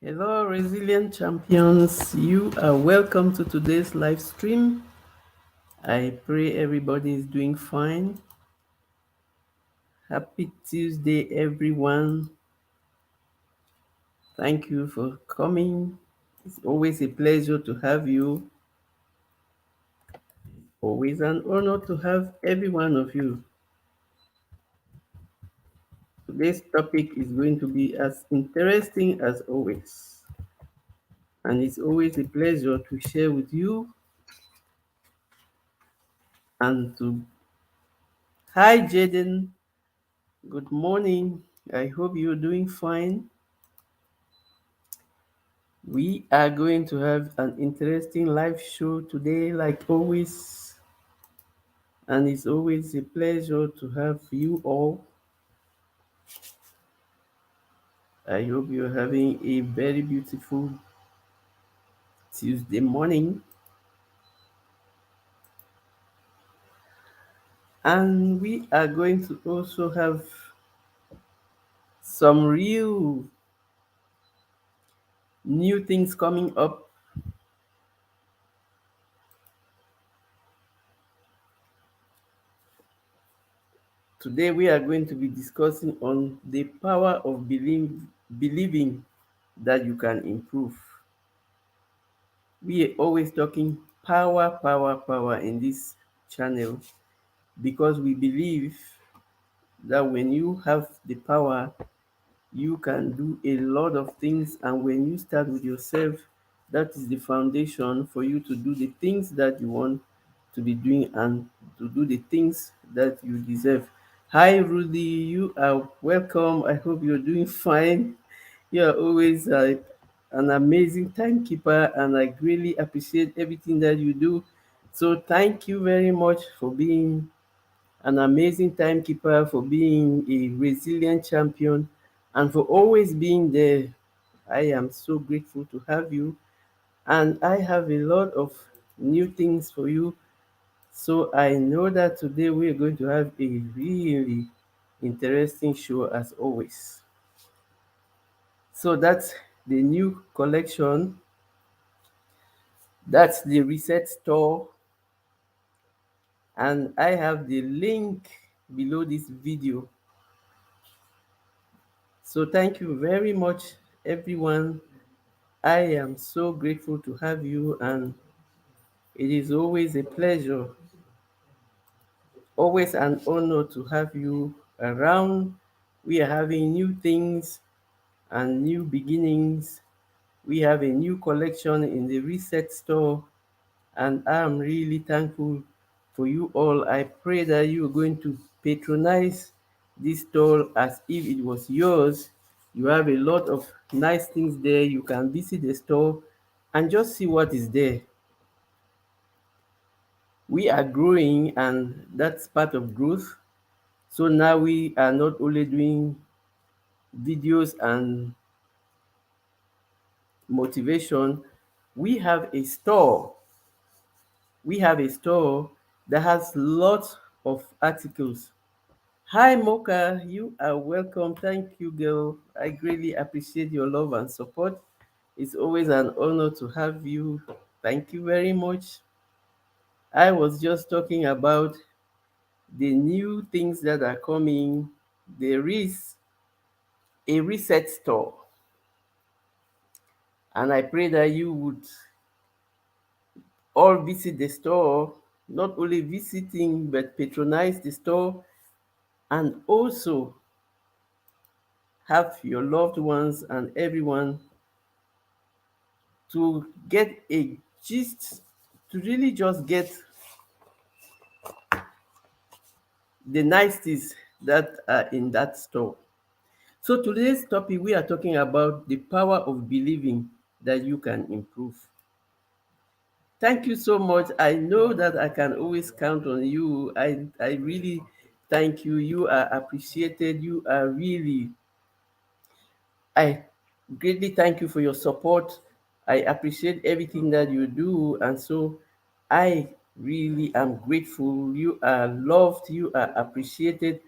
Hello, resilient champions. You are welcome to today's live stream. I pray everybody is doing fine. Happy Tuesday, everyone. Thank you for coming. It's always a pleasure to have you. Always an honor to have every one of you. Today's topic is going to be as interesting as always. And it's always a pleasure to share with you and to. Hi, Jaden. Good morning. I hope you're doing fine. We are going to have an interesting live show today, like always, and it's always a pleasure to have you all. I hope you're having a very beautiful Tuesday morning, and we are going to also have some real new things coming up. Today, we are going to be discussing on the power of believing that you can improve. We are always talking power, power, power in this channel because we believe that when you have the power, you can do a lot of things. And when you start with yourself, that is the foundation for you to do the things that you want to be doing and to do the things that you deserve. Hi, Rudy. You are welcome. I hope you're doing fine. You're always an amazing timekeeper, and I really appreciate everything that you do. So, thank you very much for being an amazing timekeeper, for being a resilient champion, and for always being there. I am so grateful to have you, and I have a lot of new things for you. So, I know that today we're going to have a really interesting show as always. So, that's the new collection. That's the reset store, and I have the link below this video. So thank you very much, everyone. I am so grateful to have you, and it is always a pleasure, always an honor to have you around. We are having new things and new beginnings. We have a new collection in the reset store, and I'm really thankful for you all. I pray that you are going to patronize this store as if it was yours. You have a lot of nice things there. You can visit the store and just see what is there. We are growing, and that's part of growth. So now we are not only doing videos and motivation, we have a store. We have a store that has lots of articles. Hi, Mocha. You are welcome. Thank you, girl. I greatly appreciate your love and support. It's always an honor to have you. Thank you very much. I was just talking about the new things that are coming. There is a reset store, and I pray that you would all visit the store, not only visiting, but patronize the store, and also have your loved ones and everyone to get a gist, to really just get the niceties that are in that store. So today's topic, we are talking about the power of believing that you can improve. Thank you so much. I know that I can always count on you. I really thank you. You are appreciated. You are really, I greatly thank you for your support. I appreciate everything that you do. And so I really am grateful. You are loved, you are appreciated,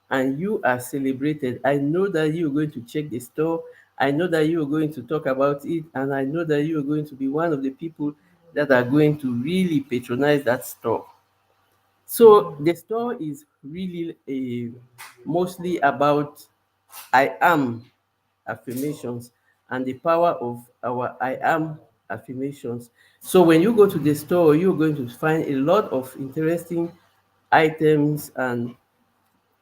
and you are celebrated. I know that you're going to check the store. I know that you are going to talk about it, and I know that you are going to be one of the people that are going to really patronize that store. So the store is really mostly about I am affirmations and the power of our I am affirmations. So when you go to the store, you're going to find a lot of interesting items, and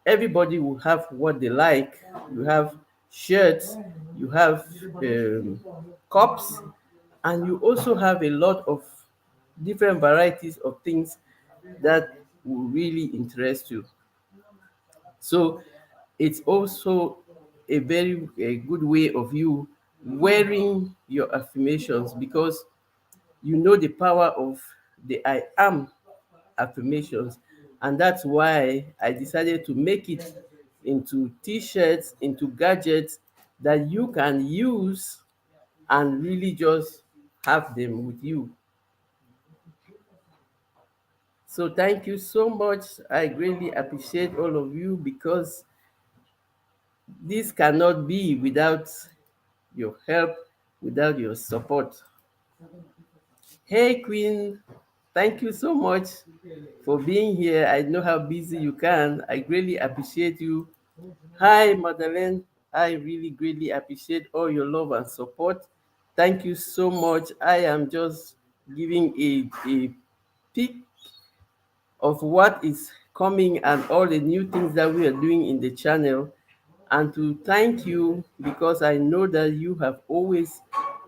everybody will have what they like. You have shirts, you have cups, and you also have a lot of different varieties of things that will really interest you. So it's also a good way of you wearing your affirmations, because you know the power of the I am affirmations. And that's why I decided to make it into t-shirts, into gadgets that you can use and really just have them with you. So thank you so much. I greatly appreciate all of you, because this cannot be without your help, without your support. Hey, Queen, thank you so much for being here. I know how busy you can. I greatly appreciate you. Hi, Madeleine. I really greatly appreciate all your love and support. Thank you so much. I am just giving a peek of what is coming and all the new things that we are doing in the channel, and to thank you, because I know that you have always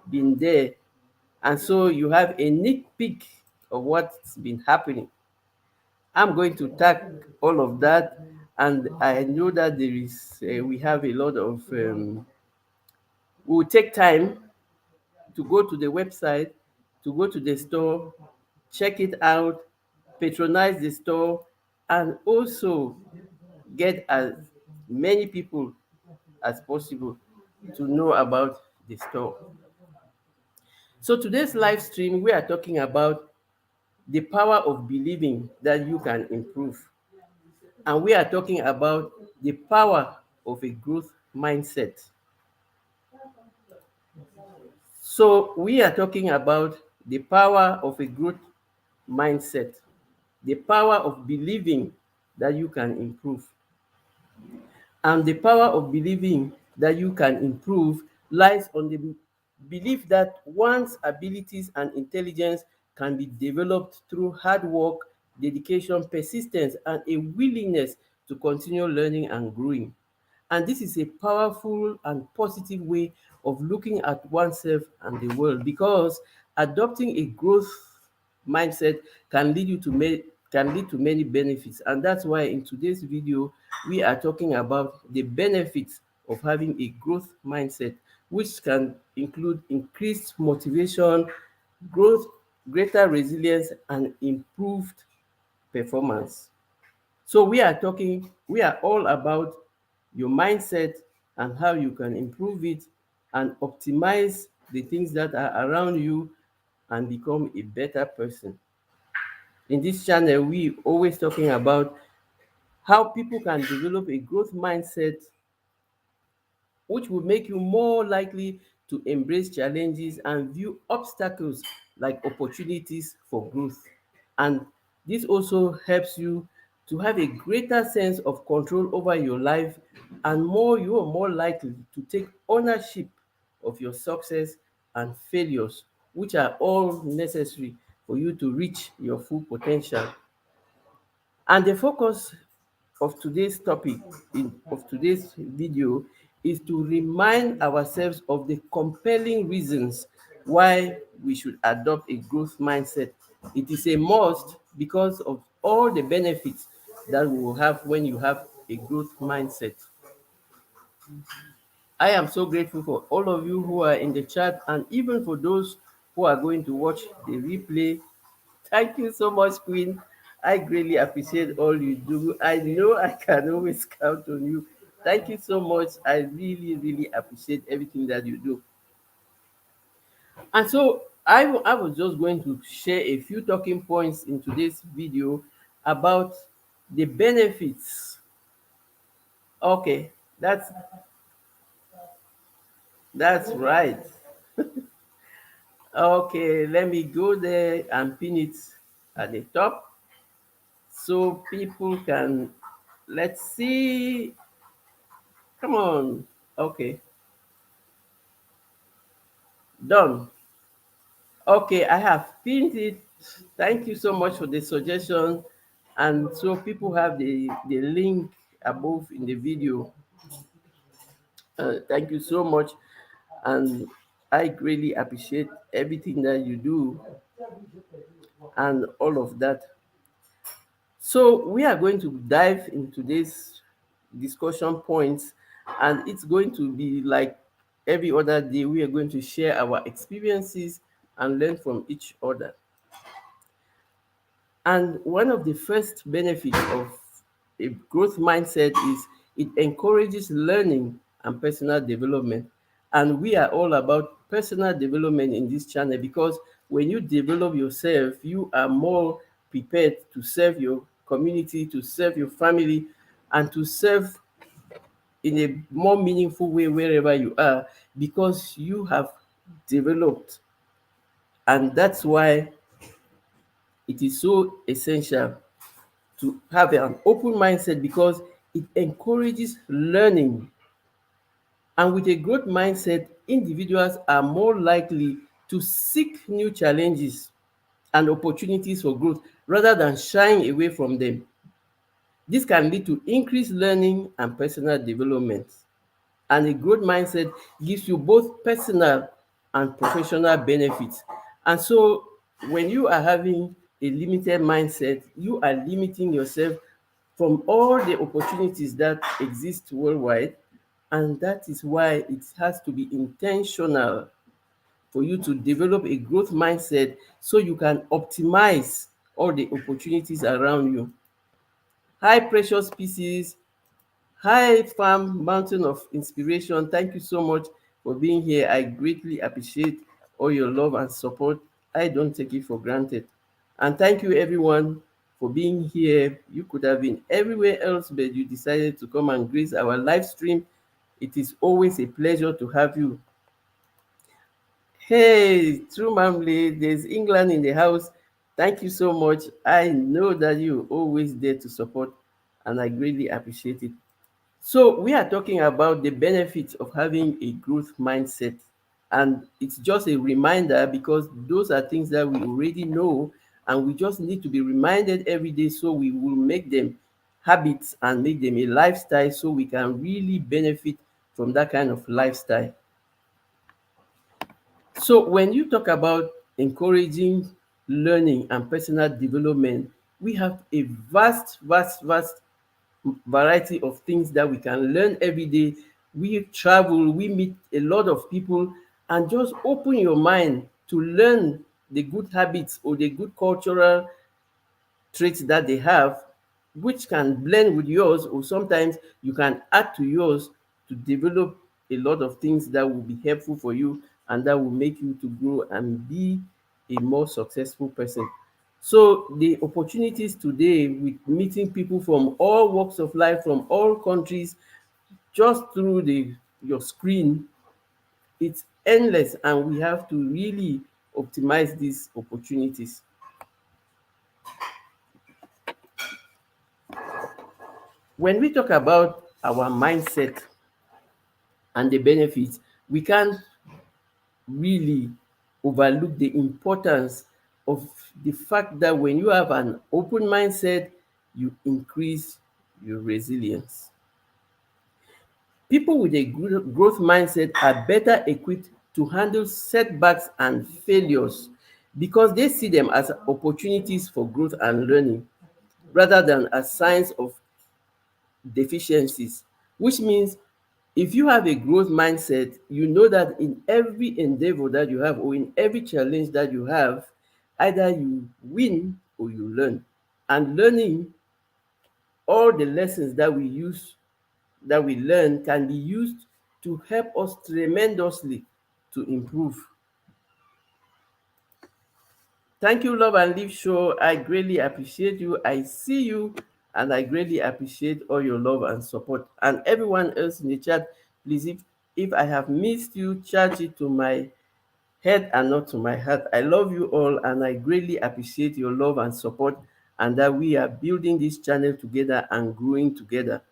been there, and so you have a sneak peek of what's been happening. I'm going to tag all of that, and I know that we have a lot of we will take time to go to the website, to go to the store, check it out, patronize the store, and also get as many people as possible to know about the store. So today's live stream, we are talking about the power of believing that you can improve. And we are talking about the power of a growth mindset. So we are talking about the power of a growth mindset, the power of believing that you can improve. And the power of believing that you can improve lies on the belief that one's abilities and intelligence can be developed through hard work, dedication, persistence, and a willingness to continue learning and growing. And this is a powerful and positive way of looking at oneself and the world, because adopting a growth mindset can lead to many benefits. And that's why in today's video we are talking about the benefits of having a growth mindset, which can include increased motivation, growth, greater resilience, and improved performance. So we are all about your mindset and how you can improve it and optimize the things that are around you and become a better person. In this channel, we always talking about how people can develop a growth mindset, which will make you more likely to embrace challenges and view obstacles like opportunities for growth. And this also helps you to have a greater sense of control over your life, and you are more likely to take ownership of your success and failures, which are all necessary for you to reach your full potential. And the focus of today's topic, of today's video, is to remind ourselves of the compelling reasons why we should adopt a growth mindset. It is a must because of all the benefits that we will have when you have a growth mindset. I am so grateful for all of you who are in the chat, and even for those who are going to watch the replay. Thank you so much, Queen. I greatly appreciate all you do. I know I can always count on you. Thank you so much. I really, really appreciate everything that you do. And so I was just going to share a few talking points in today's video about the benefits. Okay, that's That's right. Okay, let me go there and pin it at the top so people can, let's see. Come on. Okay, done. Okay, I have pinned it. Thank you so much for the suggestion. And so people have the link above in the video. Thank you so much. And I greatly appreciate everything that you do and all of that. So we are going to dive into this discussion points, and it's going to be like every other day. We are going to share our experiences and learn from each other. And one of the first benefits of a growth mindset is it encourages learning and personal development. And we are all about personal development in this channel because when you develop yourself, you are more prepared to serve your community, to serve your family, and to serve in a more meaningful way wherever you are because you have developed. And that's why it is so essential to have an open mindset because it encourages learning. And with a growth mindset, individuals are more likely to seek new challenges and opportunities for growth rather than shying away from them. This can lead to increased learning and personal development. And a growth mindset gives you both personal and professional benefits. And so when you are having a limited mindset, you are limiting yourself from all the opportunities that exist worldwide. And that is why it has to be intentional for you to develop a growth mindset so you can optimize all the opportunities around you. High pressure species. Hi, Farm Mountain of Inspiration. Thank you so much for being here. I greatly appreciate all your love and support. I don't take it for granted. And thank you, everyone, for being here. You could have been everywhere else, but you decided to come and grace our live stream. It is always a pleasure to have you. Hey, True Mamle, there's England in the house. Thank you so much. I know that you're always there to support, and I greatly appreciate it. So we are talking about the benefits of having a growth mindset. And it's just a reminder because those are things that we already know and we just need to be reminded every day so we will make them habits and make them a lifestyle so we can really benefit from that kind of lifestyle. So when you talk about encouraging learning and personal development, we have a vast variety of things that we can learn every day. We travel, we meet a lot of people, and just open your mind to learn the good habits or the good cultural traits that they have, which can blend with yours, or sometimes you can add to yours to develop a lot of things that will be helpful for you and that will make you to grow and be a more successful person. So the opportunities today with meeting people from all walks of life, from all countries, just through the your screen, it's endless, and we have to really optimize these opportunities. When we talk about our mindset and the benefits, we can't really overlook the importance of the fact that when you have an open mindset, you increase your resilience. People with a growth mindset are better equipped to handle setbacks and failures because they see them as opportunities for growth and learning rather than as signs of deficiencies, which means if you have a growth mindset, you know that in every endeavor that you have or in every challenge that you have, either you win or you learn. And learning, all the lessons that we use, that we learn, can be used to help us tremendously to improve. Thank you, Love and Live Show. I greatly appreciate you. I see you, and I greatly appreciate all your love and support. And everyone else in the chat, please, if If I have missed you, charge it to my head and not to my heart. I love you all and I greatly appreciate your love and support, and that we are building this channel together and growing together.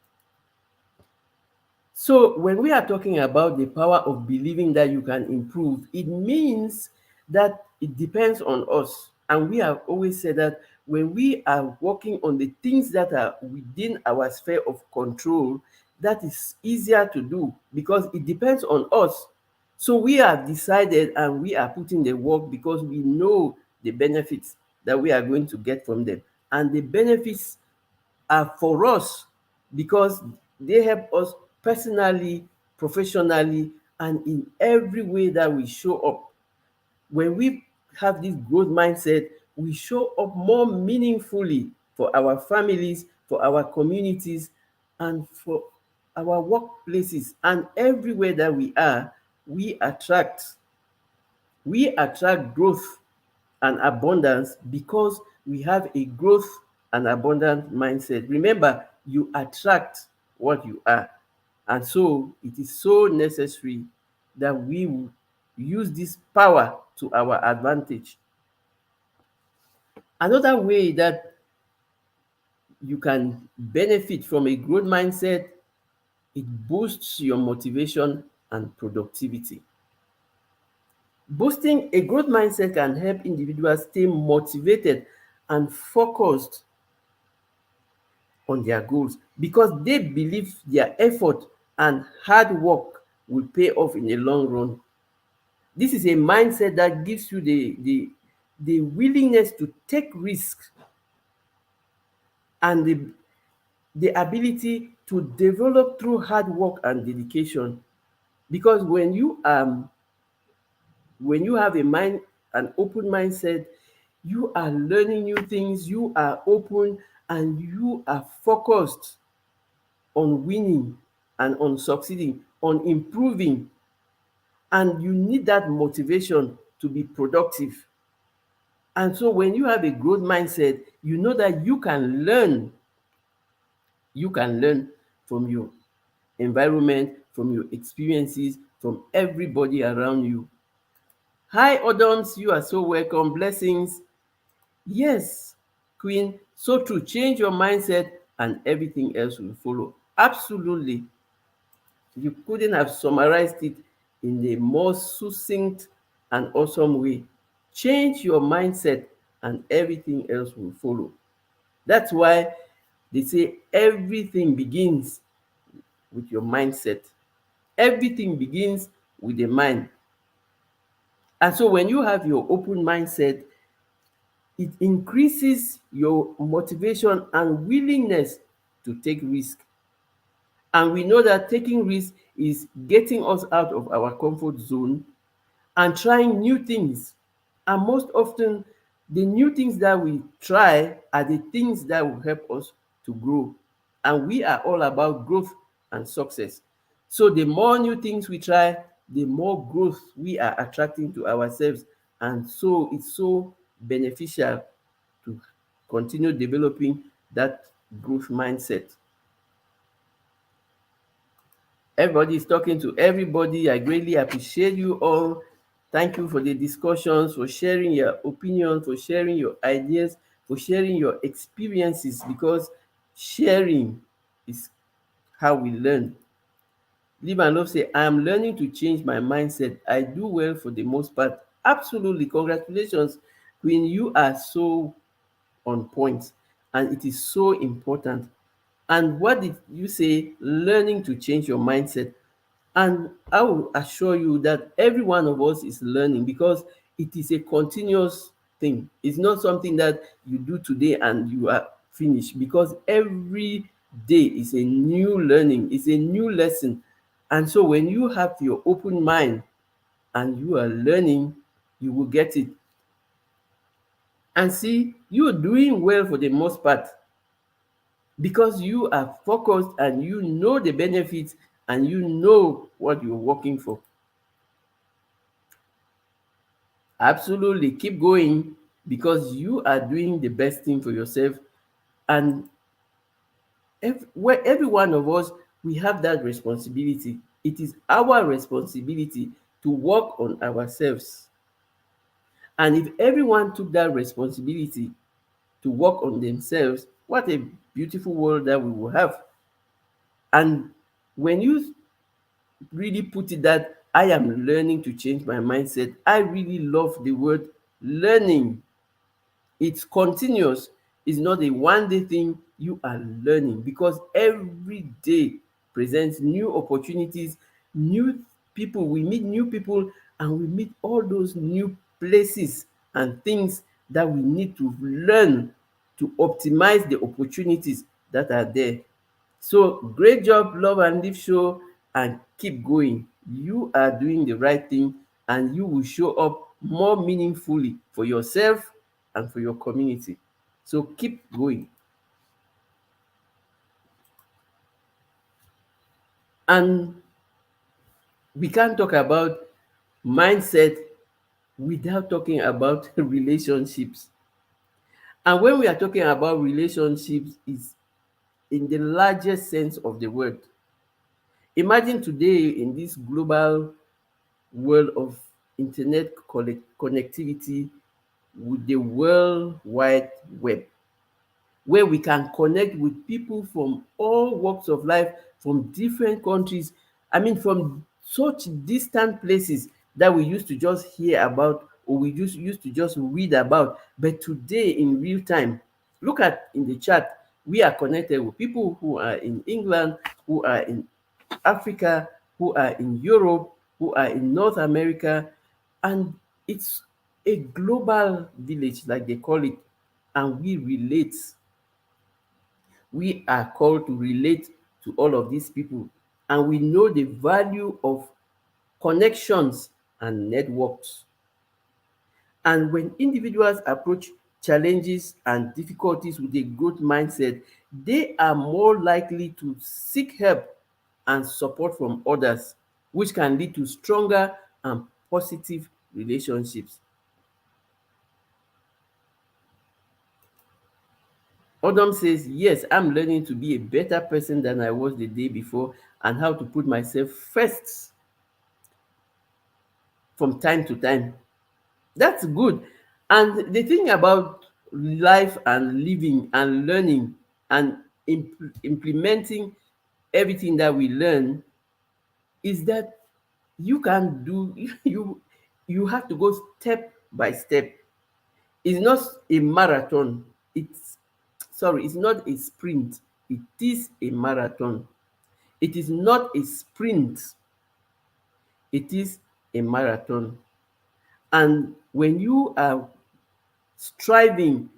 So when we are talking about the power of believing that you can improve, it means that it depends on us. And we have always said that when we are working on the things that are within our sphere of control, that is easier to do because it depends on us. So we have decided and we are putting the work because we know the benefits that we are going to get from them. And the benefits are for us because they help us personally, professionally, and in every way that we show up. When we have this growth mindset, we show up more meaningfully for our families, for our communities, and for our workplaces. And everywhere that we are, we attract we attract growth and abundance because we have a growth and abundant mindset. Remember, you attract what you are. And so it is so necessary that we will use this power to our advantage. Another way that you can benefit from a growth mindset, it boosts your motivation and productivity. Boosting a growth mindset can help individuals stay motivated and focused on their goals because they believe their effort and hard work will pay off in the long run. This is a mindset that gives you the willingness to take risks and the ability to develop through hard work and dedication. Because when you have a mind, an open mindset, you are learning new things, you are open, and you are focused on winning and on succeeding, on improving, and you need that motivation to be productive. And so when you have a growth mindset, you know that you can learn from your environment, from your experiences, from everybody around you. Hi, Adams, you are so welcome. Blessings. Yes, Queen, so true. Change your mindset and everything else will follow. Absolutely. You couldn't have summarized it in a more succinct and awesome way. Change your mindset and everything else will follow. That's why they say everything begins with your mindset. Everything begins with the mind. And so when you have your open mindset, it increases your motivation and willingness to take risk. And we know that taking risk is getting us out of our comfort zone and trying new things. And most often, the new things that we try are the things that will help us to grow. And we are all about growth and success. So the more new things we try, the more growth we are attracting to ourselves. And so it's so beneficial to continue developing that growth mindset. Everybody is talking to everybody. I greatly appreciate you all. Thank you for the discussions, for sharing your opinions, for sharing your ideas, for sharing your experiences, because sharing is how we learn. Live and Love say, I am learning to change my mindset. I do well for the most part. Absolutely. Congratulations, Queen. You are so on point, and it is so important. And what did you say? Learning to change your mindset. And I will assure you that every one of us is learning because it is a continuous thing. It's not something that you do today and you are finished, because every day is a new learning, it's a new lesson. And so when you have your open mind and you are learning, you will get it. And see, you're doing well for the most part because you are focused and you know the benefits and you know what you're working for. Absolutely, keep going because you are doing the best thing for yourself. And every one of us, we have that responsibility. It is our responsibility to work on ourselves. And if everyone took that responsibility to work on themselves, what a beautiful world that we will have. And when you really put it that I am learning to change my mindset, I really love the word learning. It's continuous. It's not a one day thing. You are learning because every day presents new opportunities, new people. We meet new people and we meet all those new places and things that we need to learn to optimize the opportunities that are there. So great job, Love and Live Show, and keep going. You are doing the right thing and you will show up more meaningfully for yourself and for your community. So keep going. And we can't talk about mindset without talking about relationships. And when we are talking about relationships, it's in the largest sense of the word. Imagine today in this global world of internet connectivity with the world wide web, where we can connect with people from all walks of life, from different countries. I mean, from such distant places that we used to just hear about or we used to just read about. But today, in real time, look at in the chat, we are connected with people who are in England, who are in Africa, who are in Europe, who are in North America, and it's a global village, like they call it, and we relate. We are called to relate to all of these people, and we know the value of connections and networks. And when individuals approach challenges and difficulties with a growth mindset, they are more likely to seek help and support from others, which can lead to stronger and positive relationships. Odom says, yes, I'm learning to be a better person than I was the day before and how to put myself first from time to time. That's good. And the thing about life and living and learning and implementing everything that we learn is that you can do you have to go step by step. It's not a marathon. It's not a sprint. It is a marathon. It is not a sprint. It is a marathon. And when you are striving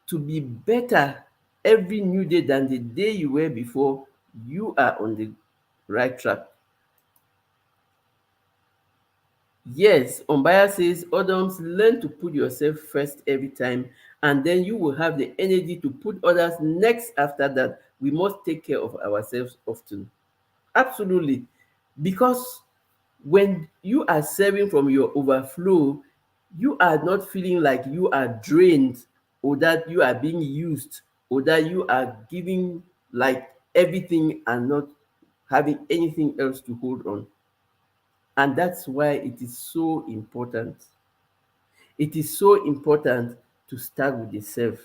to be better every new day than the day you were before, you are on the right track. Yes, Ombaya says, Adams, learn to put yourself first every time, and then you will have the energy to put others next after that. We must take care of ourselves often. Absolutely. Because when you are serving from your overflow, you are not feeling like you are drained or that you are being used or that you are giving like everything and not having anything else to hold on. And that's why it is so important. It is so important to start with the self.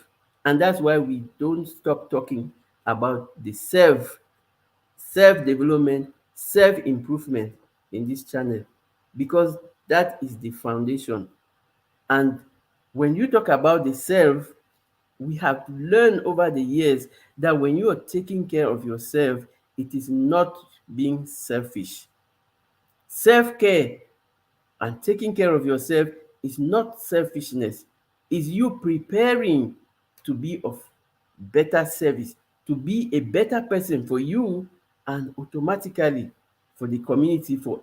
And that's why we don't stop talking about the self development, self improvement in this channel because that is the foundation. And when you talk about the self, we have learned over the years that when you are taking care of yourself, it is not being selfish. Self care and taking care of yourself is not selfishness, is you preparing to be of better service, to be a better person for you and automatically for the community, for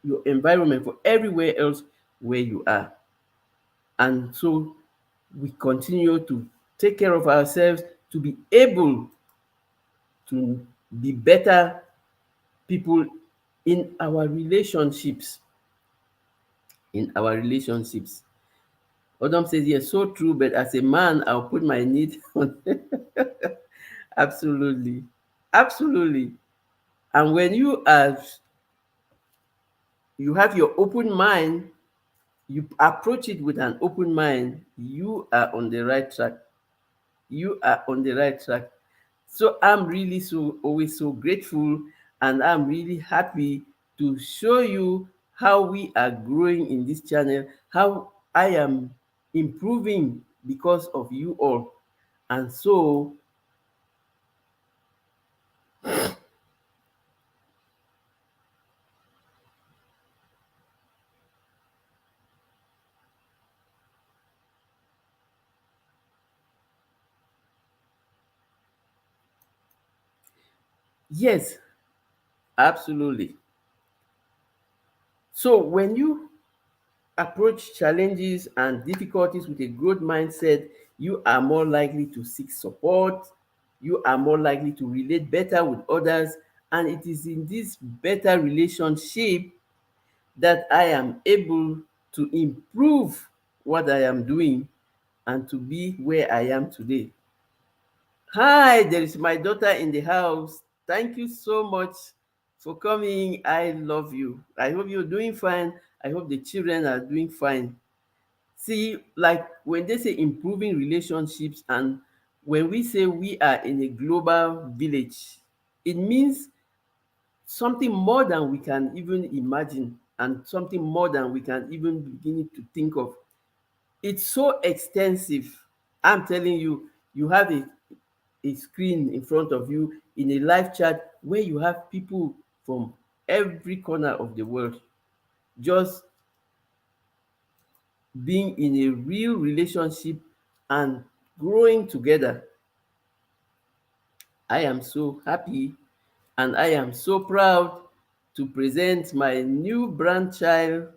your environment, for everywhere else where you are. And so we continue to take care of ourselves to be able to be better people in our relationships. In our relationships. Odom says, yes, so true, but as a man, I'll put my need on. Absolutely. Absolutely. And when you are you have your open mind, you approach it with an open mind, you are on the right track. You are on the right track. So I'm really so always so grateful, and I'm really happy to show you how we are growing in this channel, how I am improving because of you all. And so, yes, absolutely. So when you approach challenges and difficulties with a growth mindset, you are more likely to seek support, you are more likely to relate better with others, and it is in this better relationship that I am able to improve what I am doing and to be where I am today. Hi, there is my daughter in the house. Thank you so much for coming. I love you. I hope you're doing fine. I hope the children are doing fine. See, like when they say improving relationships, and when we say we are in a global village, it means something more than we can even imagine and something more than we can even begin to think of. It's so extensive. I'm telling you, you have a screen in front of you in a live chat where you have people from every corner of the world just being in a real relationship and growing together. I am so happy and I am so proud to present my new grandchild.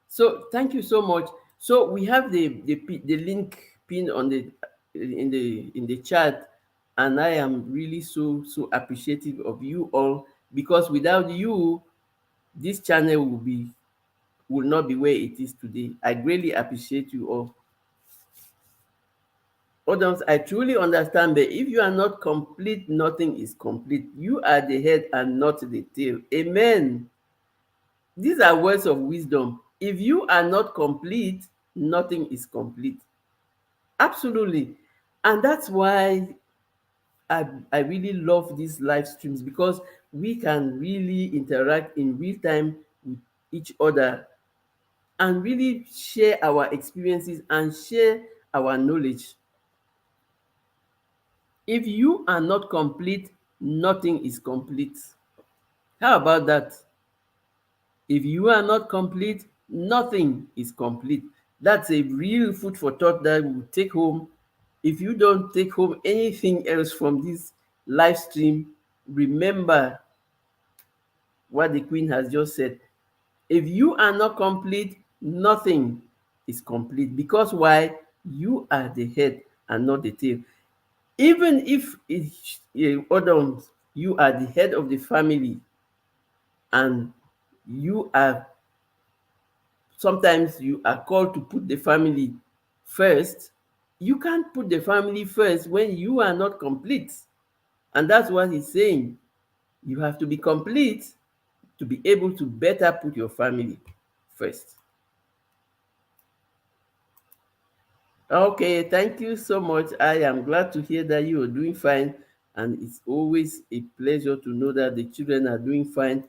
So thank you so much. So we have the link pinned on the in the chat, and I am really so appreciative of you all, because without you, this channel will not be where it is today. I greatly appreciate you all. Others, I truly understand that if you are not complete, nothing is complete. You are the head and not the tail. Amen. These are words of wisdom. If you are not complete, nothing is complete. Absolutely. And that's why I really love these live streams, because we can really interact in real time with each other and really share our experiences and share our knowledge. If you are not complete, nothing is complete. How about that? If you are not complete, nothing is complete. That's a real food for thought that we will take home. If you don't take home anything else from this live stream, remember what the Queen has just said. If you are not complete, nothing is complete. Because why? You are the head and not the tail. Even if Odom, you are the head of the family, and you are sometimes you are called to put the family first, you can't put the family first when you are not complete. And that's what he's saying. You have to be complete to be able to better put your family first. Okay, thank you so much. I am glad to hear that you are doing fine, and it's always a pleasure to know that the children are doing fine.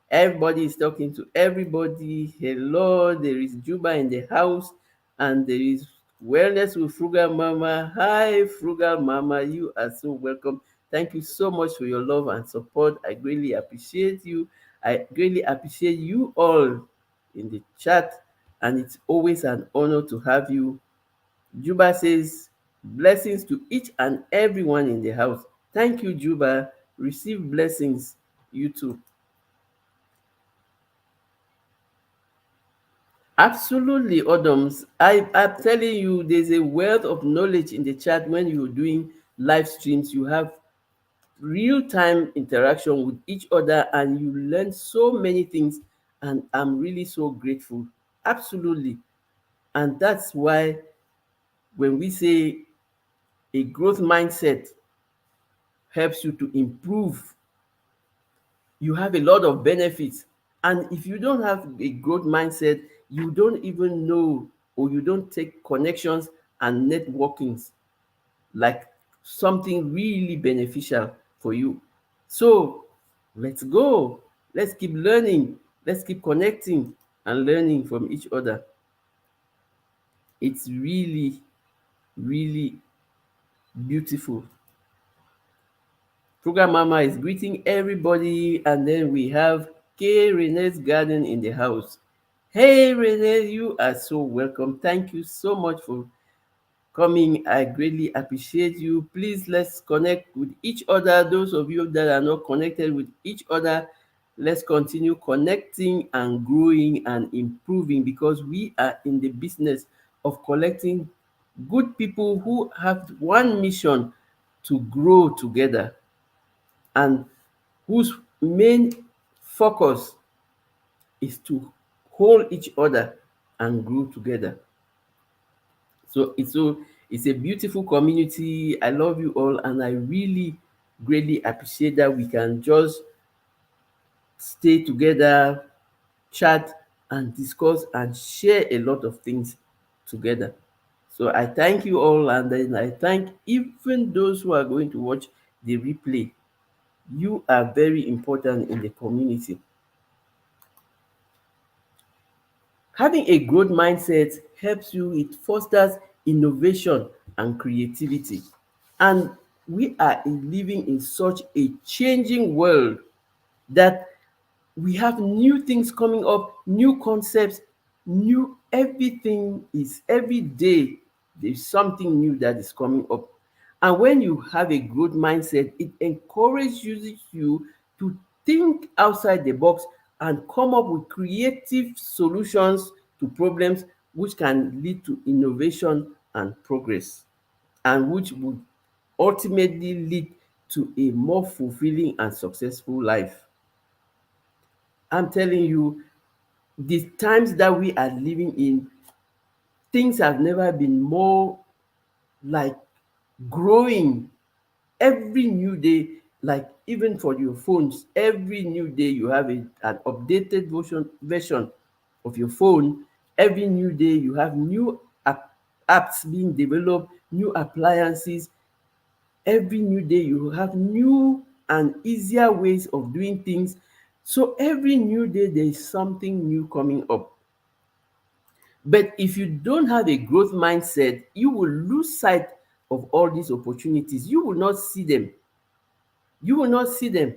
Everybody is talking to everybody. Hello, there is Juba in the house, and there is Wellness with Frugal Mama. Hi, Frugal Mama, you are so welcome. Thank you so much for your love and support. I greatly appreciate you. I greatly appreciate you all in the chat, and it's always an honor to have you. Juba says, blessings to each and everyone in the house. Thank you, Juba. Receive blessings, you too. Absolutely, Odoms. I'm telling you, there's a wealth of knowledge in the chat. When you're doing live streams, you have real time interaction with each other and you learn so many things. And I'm really so grateful. Absolutely. And that's why when we say a growth mindset helps you to improve, you have a lot of benefits. And if you don't have a growth mindset, you don't even know, or you don't take connections and networkings like something really beneficial for you. So let's go. Let's keep learning. Let's keep connecting and learning from each other. It's really, really beautiful. Program Mama is greeting everybody, and then we have K Renee's Garden in the house. Hey Renee, you are so welcome. Thank you so much for coming. I greatly appreciate you. Please let's connect with each other. Those of you that are not connected with each other, let's continue connecting and growing and improving, because we are in the business of collecting good people who have one mission to grow together, and whose main focus is to hold each other and grow together. So it's a beautiful community. I love you all, and I really greatly appreciate that we can just stay together, chat and discuss and share a lot of things together. So I thank you all, and then I thank even those who are going to watch the replay. You are very important in the community. Having a growth mindset helps you, it fosters innovation and creativity. And we are living in such a changing world that we have new things coming up, new concepts, new everything is every day there's something new that is coming up. And when you have a growth mindset, it encourages you to think outside the box and come up with creative solutions to problems, which can lead to innovation and progress, and which would ultimately lead to a more fulfilling and successful life. I'm telling you, the times that we are living in, things have never been more like growing every new day. Like even for your phones, every new day you have an updated version of your phone. Every new day you have new apps being developed, new appliances. Every new day you have new and easier ways of doing things. So every new day there is something new coming up. But if you don't have a growth mindset, you will lose sight of all these opportunities. You will not see them. You will not see them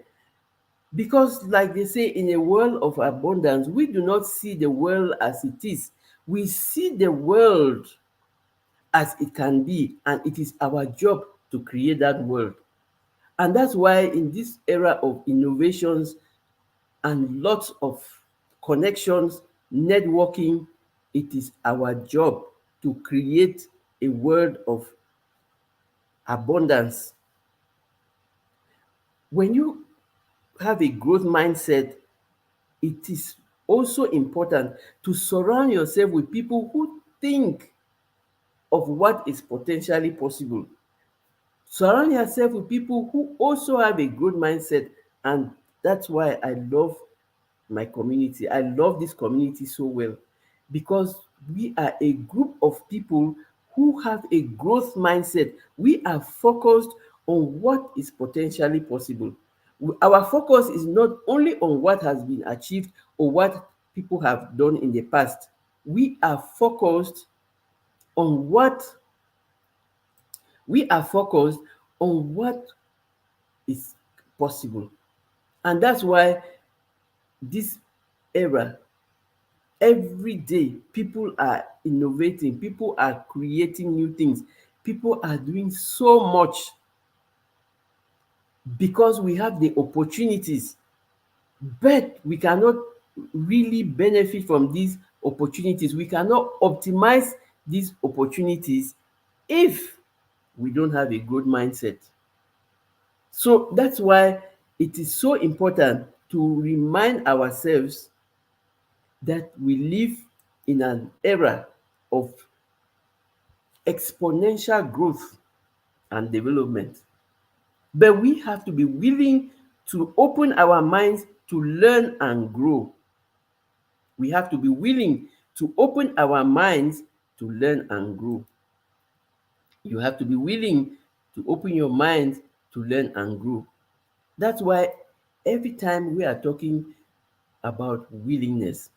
because, like they say, in a world of abundance, we do not see the world as it is. We see the world as it can be, and it is our job to create that world. And that's why, in this era of innovations and lots of connections, networking, it is our job to create a world of abundance. When you have a growth mindset, it is also important to surround yourself with people who think of what is potentially possible. Surround yourself with people who also have a growth mindset. And that's why I love my community. I love this community so well, because we are a group of people who have a growth mindset. We are focused on what is potentially possible. Our focus is not only on what has been achieved or what people have done in the past. We are focused on what we are focused on what is possible. And that's why this era, every day people are innovating, people are creating new things, people are doing so much because we have the opportunities, but we cannot really benefit from these opportunities. We cannot optimize these opportunities if we don't have a good mindset. So that's why it is so important to remind ourselves that we live in an era of exponential growth and development. But we have to be willing to open our minds to learn and grow. We have to be willing to open our minds to learn and grow. You have to be willing to open your mind to learn and grow. That's why every time we are talking about willingness.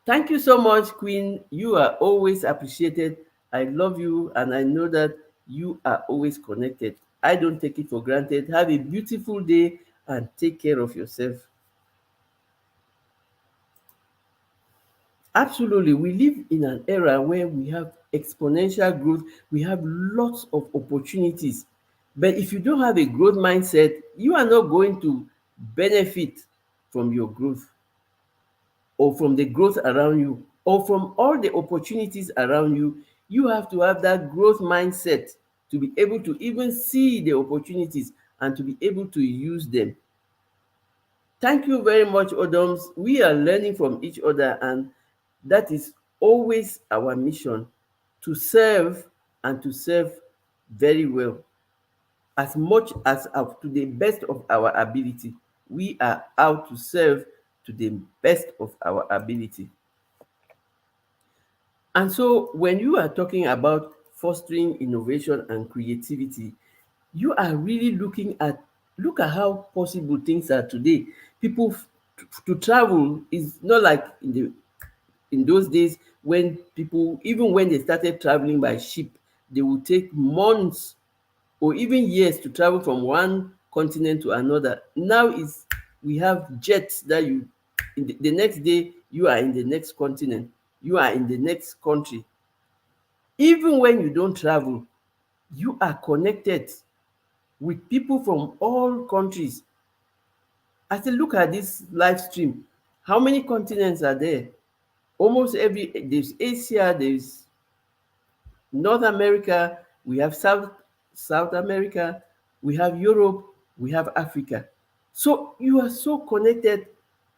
Thank you so much, Queen. You are always appreciated. I love you, and I know that you are always connected. I don't take it for granted. Have a beautiful day and take care of yourself. Absolutely. We live in an era where we have exponential growth, we have lots of opportunities. But if you don't have a growth mindset, you are not going to benefit from your growth, or from the growth around you, or from all the opportunities around you. You have to have that growth mindset to be able to even see the opportunities and to be able to use them. Thank you very much, Odoms. We are learning from each other, and that is always our mission, to serve, and to serve very well, as much as up to the best of our ability. We are out to serve to the best of our ability. And so when you are talking about fostering innovation and creativity, you are really looking at, look at how possible things are today. People to travel is not like in those days, when people, even when they started traveling by ship, they would take months or even years to travel from one continent to another. Now is, we have jets that you, in the next day you are in the next continent, you are in the next country. Even when you don't travel, you are connected with people from all countries. As I look at this live stream, how many continents are there? Almost every, there's Asia, there's North America, we have South America, we have Europe, we have Africa. So you are so connected,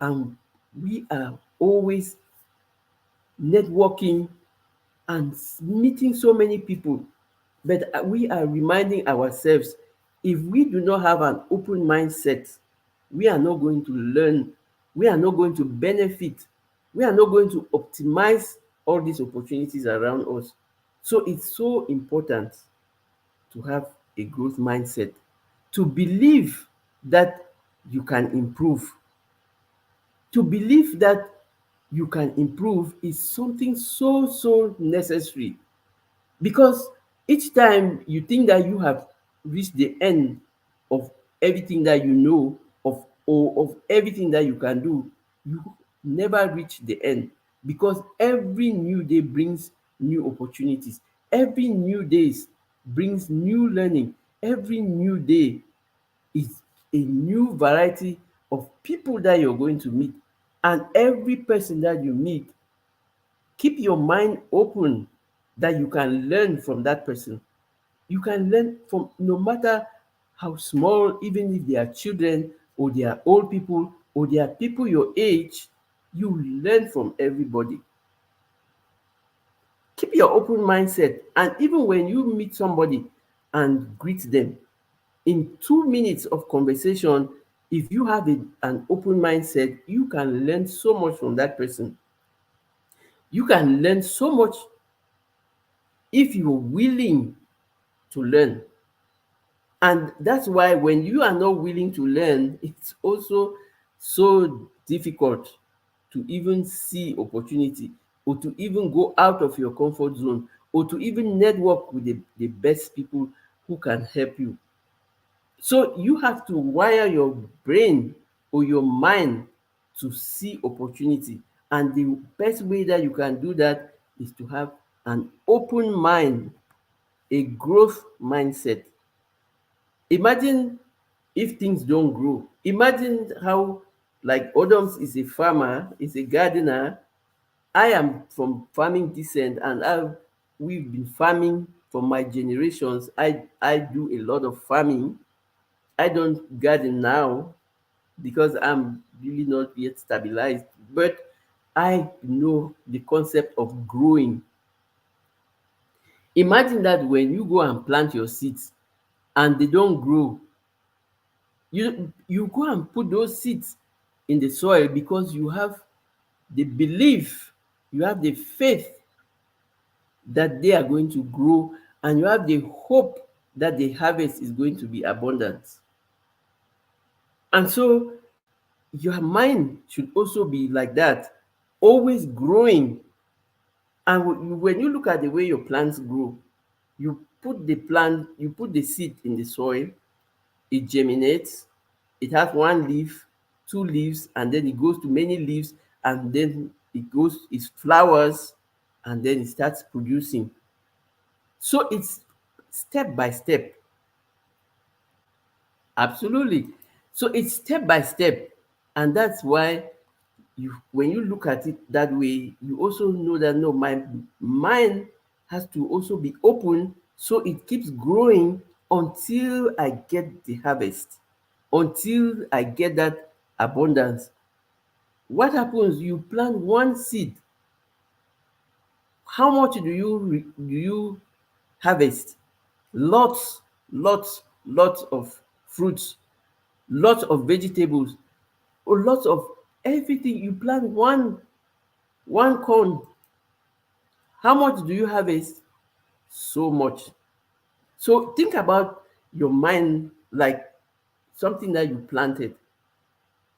and we are always networking and meeting so many people. But we are reminding ourselves, if we do not have an open mindset, we are not going to learn, we are not going to benefit, we are not going to optimize all these opportunities around us. So it's so important to have a growth mindset, to believe that you can improve. To believe that you can improve is something so, so necessary, because each time you think that you have reached the end of everything that you know, of, or of everything that you can do, you never reach the end, because every new day brings new opportunities, every new day brings new learning, every new day is a new variety of people that you're going to meet. And every person that you meet, keep your mind open, that you can learn from that person. You can learn from, no matter how small, even if they are children or they are old people or they are people your age, you learn from everybody. Keep your open mindset, and even when you meet somebody and greet them, in 2 minutes of conversation, if you have an open mindset, you can learn so much from that person. You can learn so much if you're willing to learn. And that's why when you are not willing to learn, it's also so difficult to even see opportunity, or to even go out of your comfort zone, or to even network with the best people who can help you. So you have to wire your brain or your mind to see opportunity. And the best way that you can do that is to have an open mind, a growth mindset. Imagine if things don't grow. Imagine how, like Odoms is a farmer, is a gardener. I am from farming descent, and we've been farming for my generations. I do a lot of farming. I don't garden now because I'm really not yet stabilized. But I know the concept of growing. Imagine that when you go and plant your seeds and they don't grow, you go and put those seeds in the soil because you have the belief, you have the faith that they are going to grow, and you have the hope that the harvest is going to be abundant. And so your mind should also be like that, always growing. And when you look at the way your plants grow, you put the seed in the soil, it germinates, it has one leaf, two leaves, and then it goes to many leaves, and then it flowers, and then it starts producing. So it's step by step. Absolutely. So it's step by step. And that's why when you look at it that way, you also know that no, my mind has to also be open so it keeps growing until I get the harvest, until I get that abundance. What happens? You plant one seed. How much do you harvest? Lots, lots of fruits, lots of vegetables, or lots of everything. You plant one corn. How much do you harvest? So much. So think about your mind like something that you planted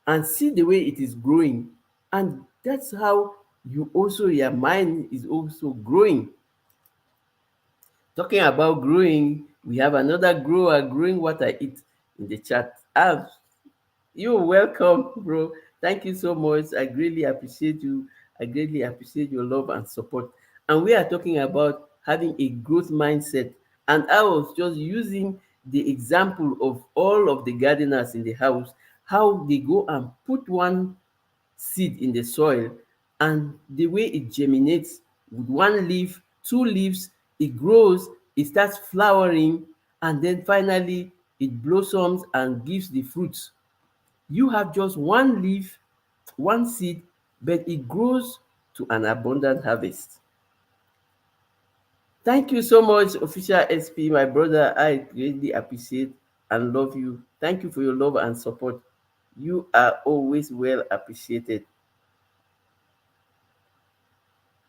and see the way it is growing. And that's how your mind is also growing. Talking about growing, we have another grower growing what I eat in the chat. You're welcome, bro. Thank you so much. I greatly appreciate you. I greatly appreciate your love and support. And we are talking about having a growth mindset. And I was just using the example of all of the gardeners in the house, how they go and put one seed in the soil, and the way it germinates with one leaf, two leaves, it grows, it starts flowering, and then finally it blossoms and gives the fruits. You have just one leaf, one seed, but it grows to an abundant harvest. Thank you so much, Official SP, my brother. I greatly appreciate and love you. Thank you for your love and support. You are always well appreciated.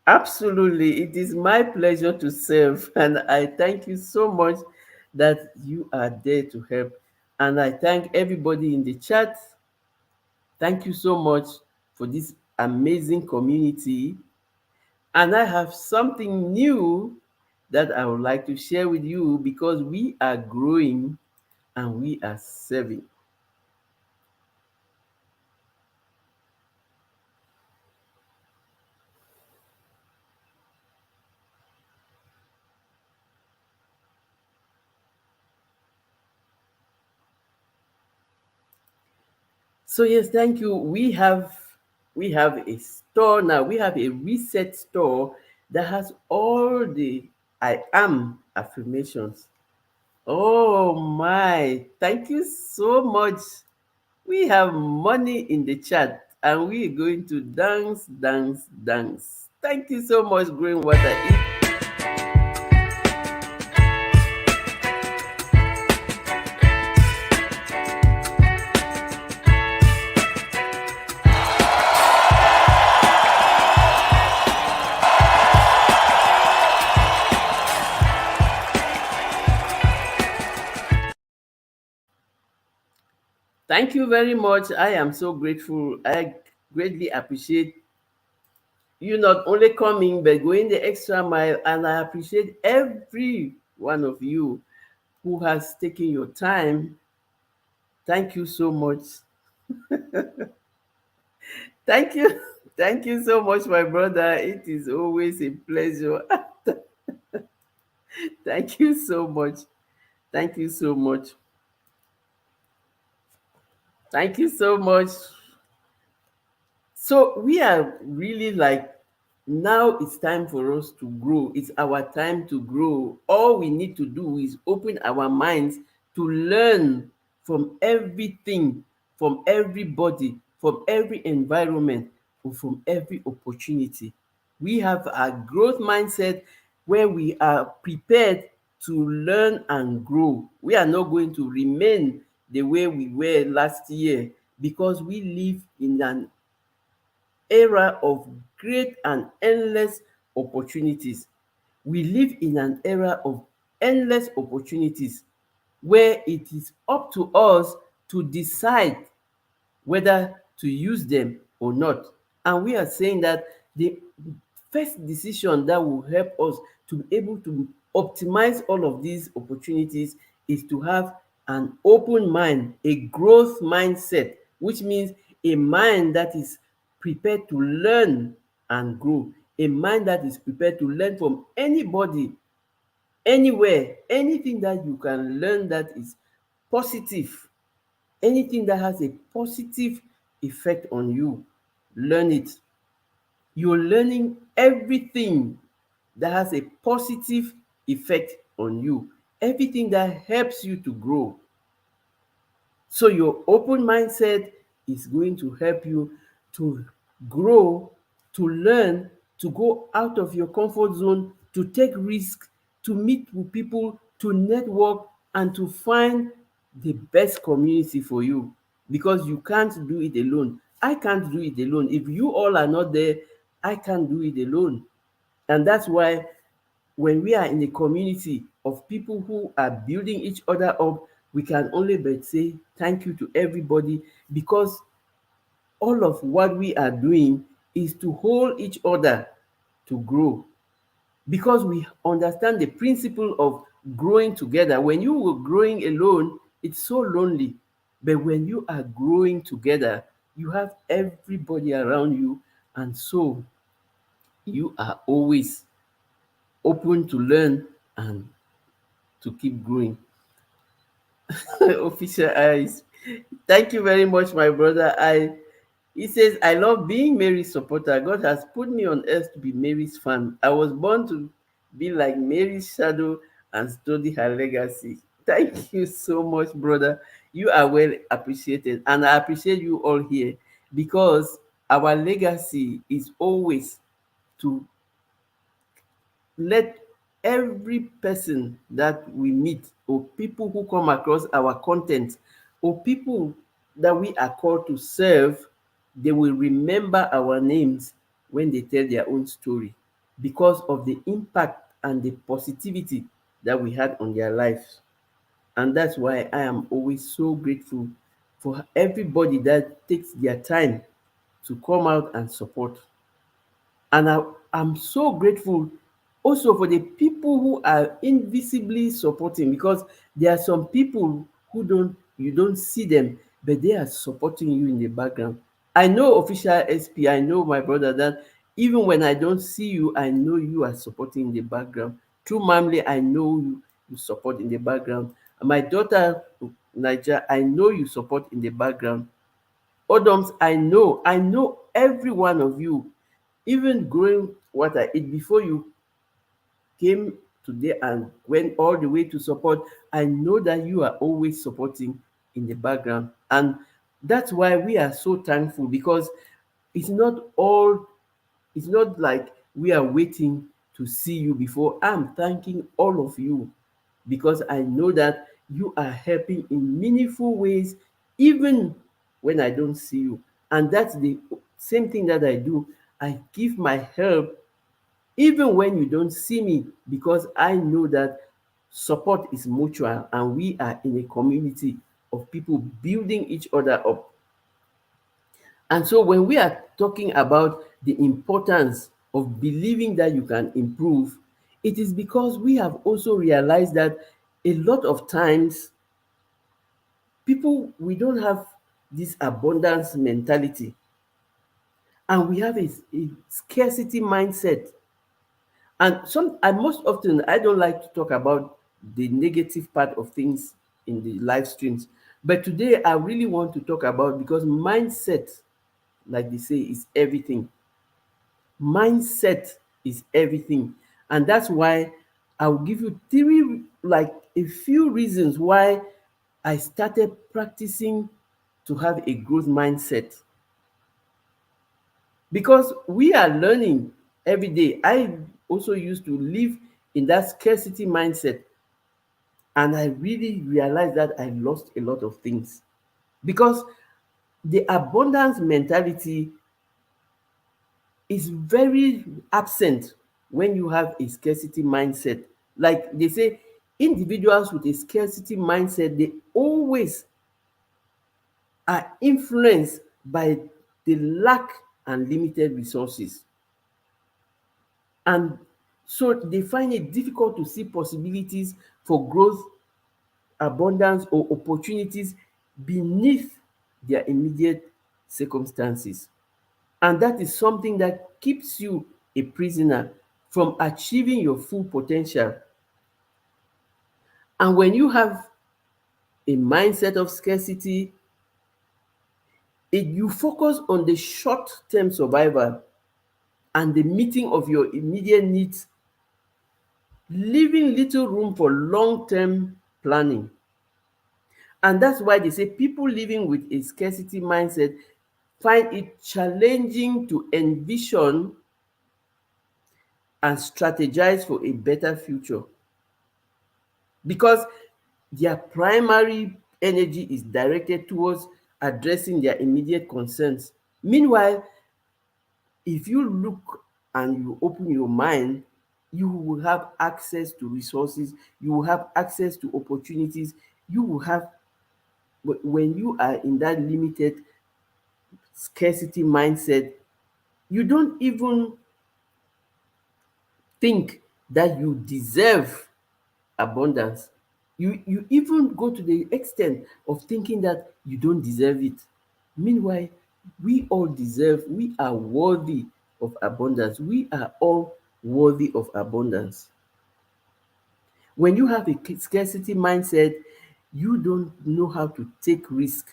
Absolutely. It is my pleasure to serve. And I thank you so much that you are there to help. And I thank everybody in the chat. Thank you so much for this amazing community. And I have something new that I would like to share with you because we are growing and we are serving. So yes, thank you. We have a store now. We have a reset store that has all the I am affirmations. Oh my, thank you so much. We have money in the chat and we're going to dance, dance, dance. Thank you so much, Green Water. Thank you very much. I am so grateful. I greatly appreciate you not only coming but going the extra mile, and I appreciate every one of you who has taken your time. Thank you so much. Thank you. Thank you so much, my brother. It is always a pleasure. Thank you so much. Thank you so much. Thank you so much. So we are really like, now it's time for us to grow. It's our time to grow. All we need to do is open our minds to learn from everything, from everybody, from every environment. from every opportunity. We have a growth mindset where we are prepared to learn and grow. We are not going to remain the way we were last year because we live in an era of great and endless opportunities. We live in an era of endless opportunities where it is up to us to decide whether to use them or not. And we are saying that the first decision that will help us to be able to optimize all of these opportunities is to have an open mind, a growth mindset, which means a mind that is prepared to learn and grow, a mind that is prepared to learn from anybody, anywhere, anything that you can learn that is positive, anything that has a positive effect on you, learn it. You're learning everything that has a positive effect on you, everything that helps you to grow. So your open mindset is going to help you to grow, to learn, to go out of your comfort zone, to take risks, to meet with people, to network, and to find the best community for you, because you can't do it alone. I can't do it alone. If you all are not there, I can't do it alone. And that's why when we are in a community of people who are building each other up, we can only but say thank you to everybody, because all of what we are doing is to hold each other to grow, because we understand the principle of growing together. When you were growing alone, it's so lonely. But when you are growing together, you have everybody around you, and so you are always open to learn and to keep growing. Official eyes. Thank you very much, my brother. He says, I love being Mary's supporter. God has put me on earth to be Mary's fan. I was born to be like Mary's shadow and study her legacy. Thank you so much, brother. You are well appreciated. And I appreciate you all here, because our legacy is always to let every person that we meet, or people who come across our content, or people that we are called to serve, they will remember our names when they tell their own story, because of the impact and the positivity that we had on their lives. And that's why I am always so grateful for everybody that takes their time to come out and support. And I'm so grateful also for the people who are invisibly supporting, because there are some people who don't, you don't see them, but they are supporting you in the background. I know Official SP, I know my brother, that even when I don't see you, I know you are supporting in the background. Through Mamle, I know you support in the background. And my daughter, Niger, I know you support in the background. Odoms, I know every one of you, even growing what I eat before you came today and went all the way to support. I know that you are always supporting in the background. And that's why we are so thankful, because it's not all, it's not like we are waiting to see you before. I'm thanking all of you, because I know that you are helping in meaningful ways, even when I don't see you. And that's the same thing that I do. I give my help even when you don't see me, because I know that support is mutual and we are in a community of people building each other up. And so when we are talking about the importance of believing that you can improve, it is because we have also realized that a lot of times people, we don't have this abundance mentality, and we have a scarcity mindset. And most often I don't like to talk about the negative part of things in the live streams. But today I really want to talk about, because mindset, like they say, is everything. Mindset is everything. And that's why I'll give you three, like a few reasons why I started practicing to have a growth mindset. because we are learning every day. I also used to live in that scarcity mindset, and I really realized that I lost a lot of things because the abundance mentality is very absent when you have a scarcity mindset. Like they say, individuals with a scarcity mindset, they always are influenced by the lack and limited resources. And so they find it difficult to see possibilities for growth, abundance, or opportunities beneath their immediate circumstances. And that is something that keeps you a prisoner from achieving your full potential. And when you have a mindset of scarcity, you focus on the short term survival and the meeting of your immediate needs, leaving little room for long term planning. And that's why they say people living with a scarcity mindset find it challenging to envision and strategize for a better future because their primary energy is directed towards addressing their immediate concerns. Meanwhile, if you look and you open your mind, you will have access to resources, you will have access to opportunities, you will have, when you are in that limited scarcity mindset, you don't even think that you deserve abundance. You even go to the extent of thinking that you don't deserve it. Meanwhile, we all deserve, we are worthy of abundance. We are all worthy of abundance. When you have a scarcity mindset, you don't know how to take risk.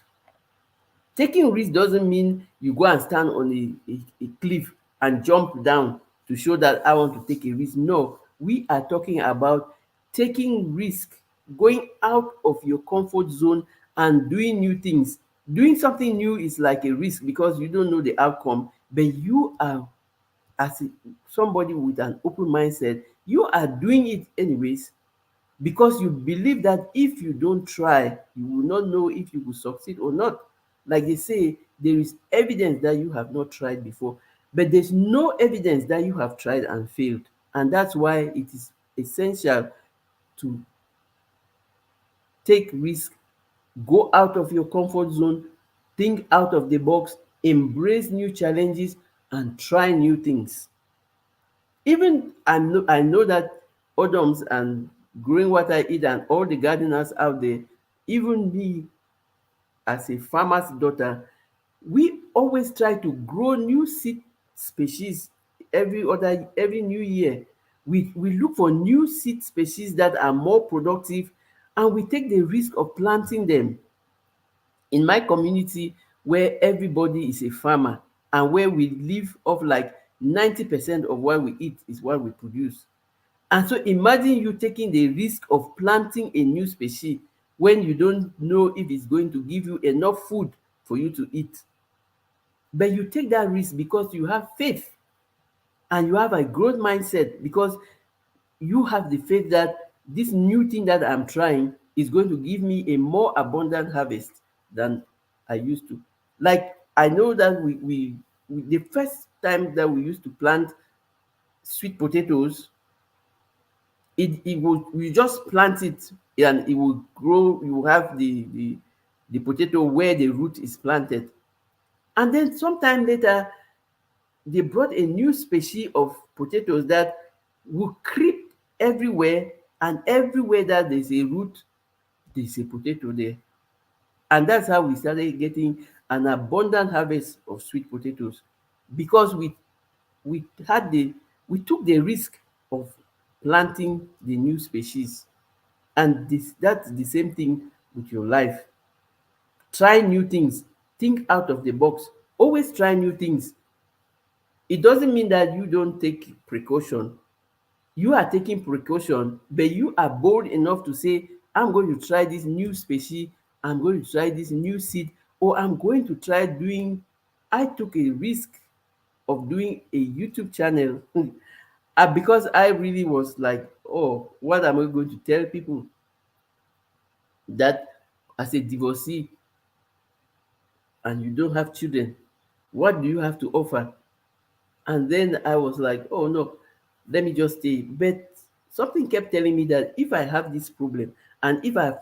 Taking risk doesn't mean you go and stand on a cliff and jump down to show that I want to take a risk. No, we are talking about taking risk, going out of your comfort zone and doing new things. Doing something new is like a risk because you don't know the outcome, but you are, as somebody with an open mindset, you are doing it anyways because you believe that if you don't try, you will not know if you will succeed or not. Like they say, there is evidence that you have not tried before, but there's no evidence that you have tried and failed. And that's why it is essential to take risk, go out of your comfort zone, think out of the box, embrace new challenges, and try new things. Even I know that Adams and Growing What I Eat and all the gardeners out there, even me as a farmer's daughter, we always try to grow new seed species every new year. We look for new seed species that are more productive, and we take the risk of planting them. In my community, where everybody is a farmer and where we live off like 90% of what we eat is what we produce. And so imagine you taking the risk of planting a new species when you don't know if it's going to give you enough food for you to eat. But you take that risk because you have faith and you have a growth mindset because you have the faith that this new thing that I'm trying is going to give me a more abundant harvest than I used to. Like I know that the first time that we used to plant sweet potatoes, it would, we just plant it and it will grow. You will have the potato where the root is planted, and then sometime later they brought a new species of potatoes that will creep everywhere, and everywhere that there's a root, there's a potato there. And that's how we started getting an abundant harvest of sweet potatoes because we had the we took the risk of planting the new species. And this that's the same thing with your life. Try new things, think out of the box, always try new things. It doesn't mean that you don't take precaution. You are taking precaution, but you are bold enough to say, I'm going to try this new species, I'm going to try this new seed, or I'm going to try doing, I took a risk of doing a YouTube channel. Because I really was like, oh, what am I going to tell people that as a divorcee and you don't have children, what do you have to offer? And then I was like, oh no, let me just stay. But something kept telling me that if I have this problem and if I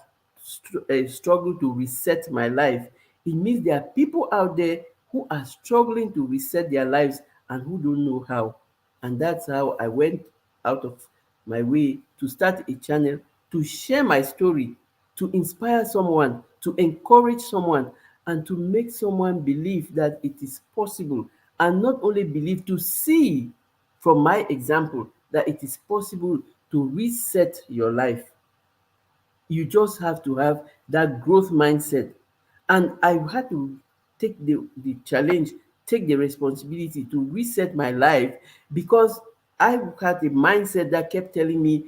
struggle to reset my life, it means there are people out there who are struggling to reset their lives and who don't know how. And that's how I went out of my way to start a channel to share my story, to inspire someone, to encourage someone, and to make someone believe that it is possible. And not only believe, to see from my example that it is possible to reset your life. You just have to have that growth mindset. And I had to take the challenge, take the responsibility to reset my life, because I had a mindset that kept telling me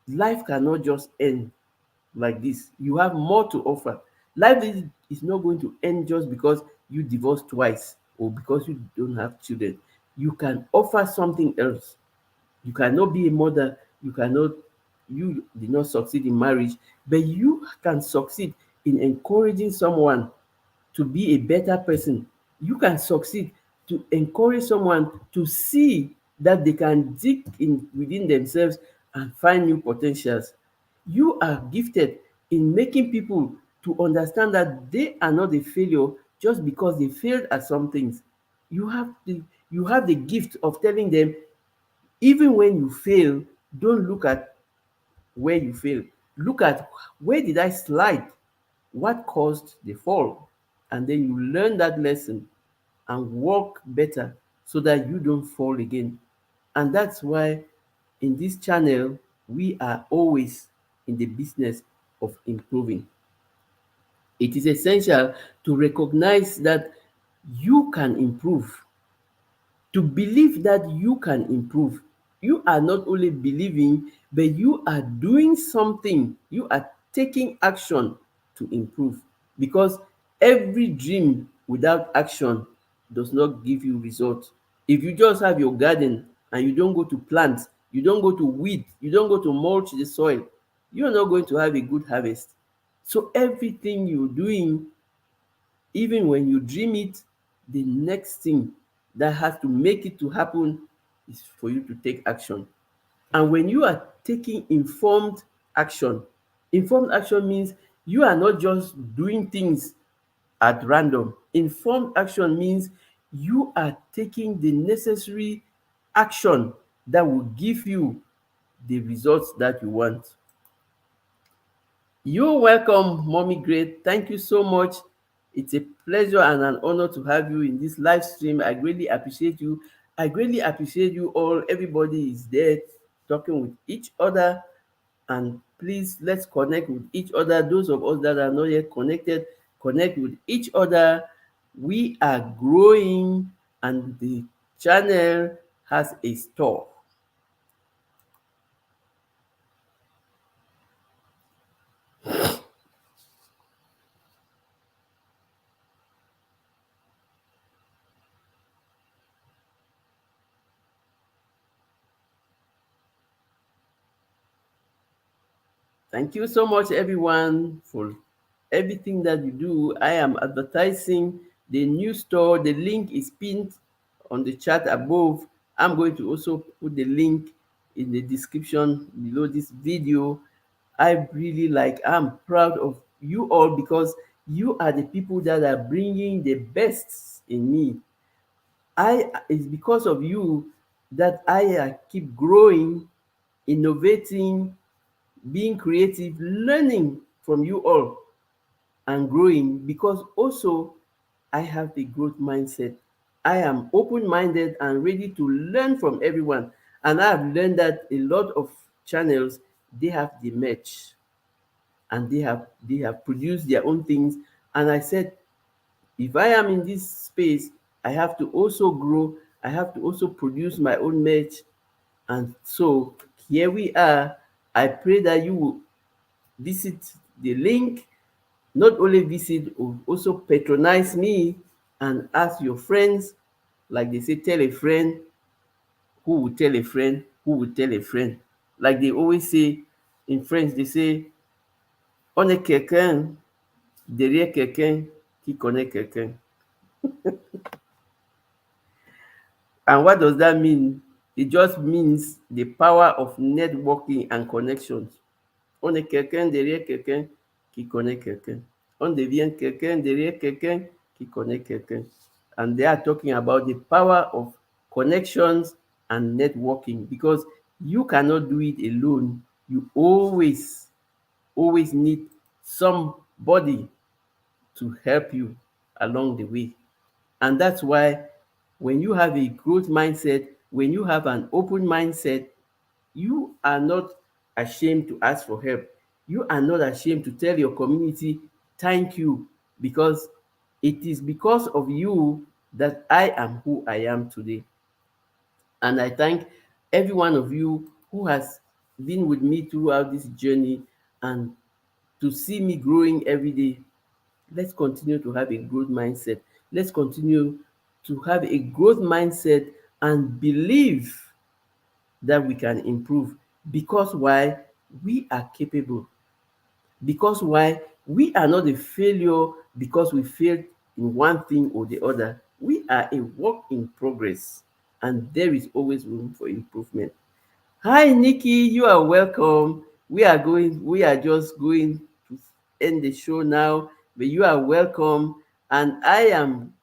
life cannot just end like this. You have more to offer. Life is not going to end just because you divorced twice or because you don't have children. You can offer something else. You cannot be a mother. You did not succeed in marriage, but you can succeed in encouraging someone to be a better person. You can succeed to encourage someone to see that they can dig in within themselves and find new potentials. You are gifted in making people to understand that they are not a failure just because they failed at some things. You have the gift of telling them, even when you fail, don't look at where you fail. Look at, where did I slide? What caused the fall? And then you learn that lesson and work better so that you don't fall again. And that's why in this channel, we are always in the business of improving. It is essential to recognize that you can improve, to believe that you can improve. You are not only believing, but you are doing something. You are taking action to improve. Because every dream without action does not give you results. If you just have your garden and you don't go to plant, you don't go to weed, you don't go to mulch the soil, you're not going to have a good harvest. So everything you're doing, even when you dream it, the next thing that has to make it to happen is for you to take action. And when you are taking informed action means you are not just doing things at random. Informed action means you are taking the necessary action that will give you the results that you want. You're welcome, Mommy Great. Thank you so much. It's a pleasure and an honor to have you in this live stream. I greatly appreciate you. I greatly appreciate you all. Everybody is there talking with each other. And please, let's connect with each other. Those of us that are not yet connected, connect with each other. We are growing, and the channel has a store. Thank you so much, everyone, for everything that you do. I am advertising the new store. The link is pinned on the chat above. I'm going to also put the link in the description below this video. I'm proud of you all, because you are the people that are bringing the best in me. It's because of you that I keep growing, innovating, being creative, learning from you all and growing, because also I have the growth mindset. I am open minded and ready to learn from everyone. And I have learned that a lot of channels, they have the match, and they have produced their own things. And I said, if I am in this space, I have to also grow. I have to also produce my own merch. And so here we are. I pray that you will visit the link. Not only visit, also patronize me and ask your friends Like they say, tell a friend who will tell a friend who will tell a friend. Like they always say in French, they say, on est quelqu'un derrière quelqu'un qui connaît quelqu'un. And what does that mean? It just means the power of networking and connections. On est quelqu'un derrière quelqu'un qui connaît quelqu'un. On devient quelqu'un derrière quelqu'un qui connaît quelqu'un. And they are talking about the power of connections and networking, because you cannot do it alone. You always need somebody to help you along the way. And that's why when you have a growth mindset, when you have an open mindset, you are not ashamed to ask for help. You are not ashamed to tell your community, thank you, because it is because of you that I am who I am today. And I thank every one of you who has been with me throughout this journey, and to see me growing every day. Let's continue to have a growth mindset. Let's continue to have a growth mindset and believe that we can improve. Because why? We are capable. Because why? We are not a failure because we failed in one thing or the other. We are a work in progress, and there is always room for improvement. Hi, Nikki, you are welcome. We are just going to end the show now, but you are welcome. And I am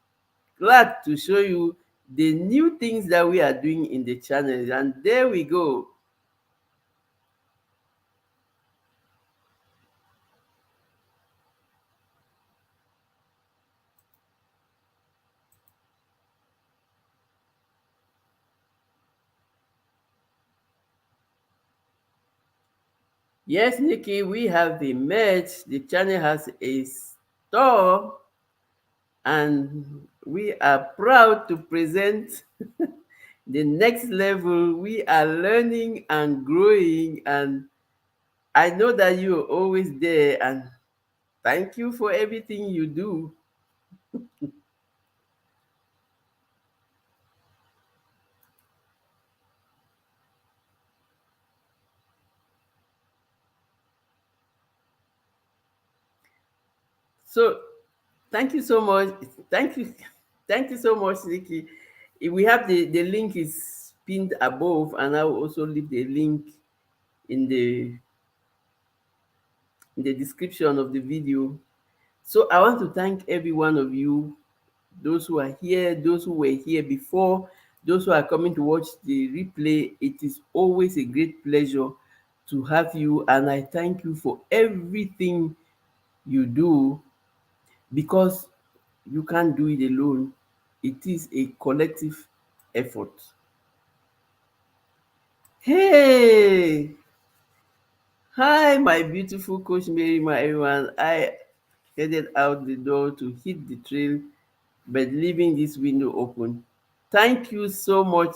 glad to show you the new things that we are doing in the channel. And there we go. Yes, Nikki, we have the merch. The channel has a store, and we are proud to present the next level. We are learning and growing, and I know that you are always there, and thank you for everything you do. So thank you so much. Thank you. Thank you so much, Nikki. We have the link is pinned above, and I will also leave the link in the description of the video. So I want to thank every one of you, those who are here, those who were here before, those who are coming to watch the replay. It is always a great pleasure to have you, and I thank you for everything you do, because you can't do it alone. It is a collective effort. Hey, hi, my beautiful coach Mary, my everyone. I headed out the door to hit the trail, but leaving this window open. Thank you so much,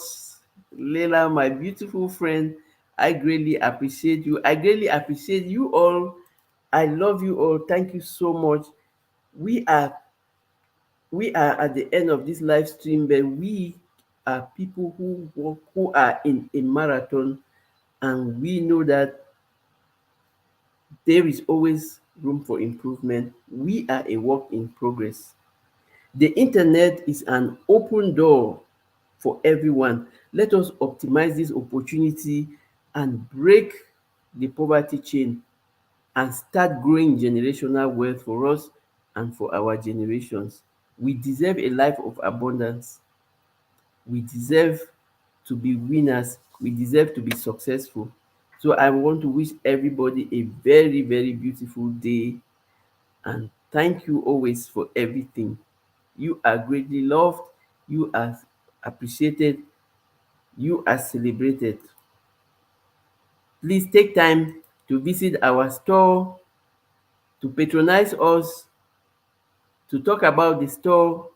Leila, my beautiful friend. I greatly appreciate you. I greatly appreciate you all. I love you all. Thank you so much. We are we are at the end of this live stream, but we are people who work, who are in a marathon, and we know that there is always room for improvement. We are a work in progress. The internet is an open door for everyone. Let us optimize this opportunity and break the poverty chain and start growing generational wealth for us and for our generations. We deserve a life of abundance. We deserve to be winners. We deserve to be successful. So I want to wish everybody a very, very beautiful day, and thank you always for everything. You are greatly loved. You are appreciated. You are celebrated. Please take time to visit our store, to patronize us, to talk about the store,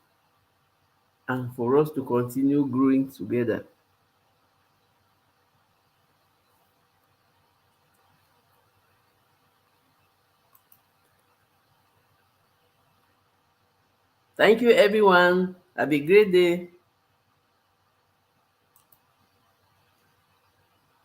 and for us to continue growing together. Thank you, everyone. Have a great day.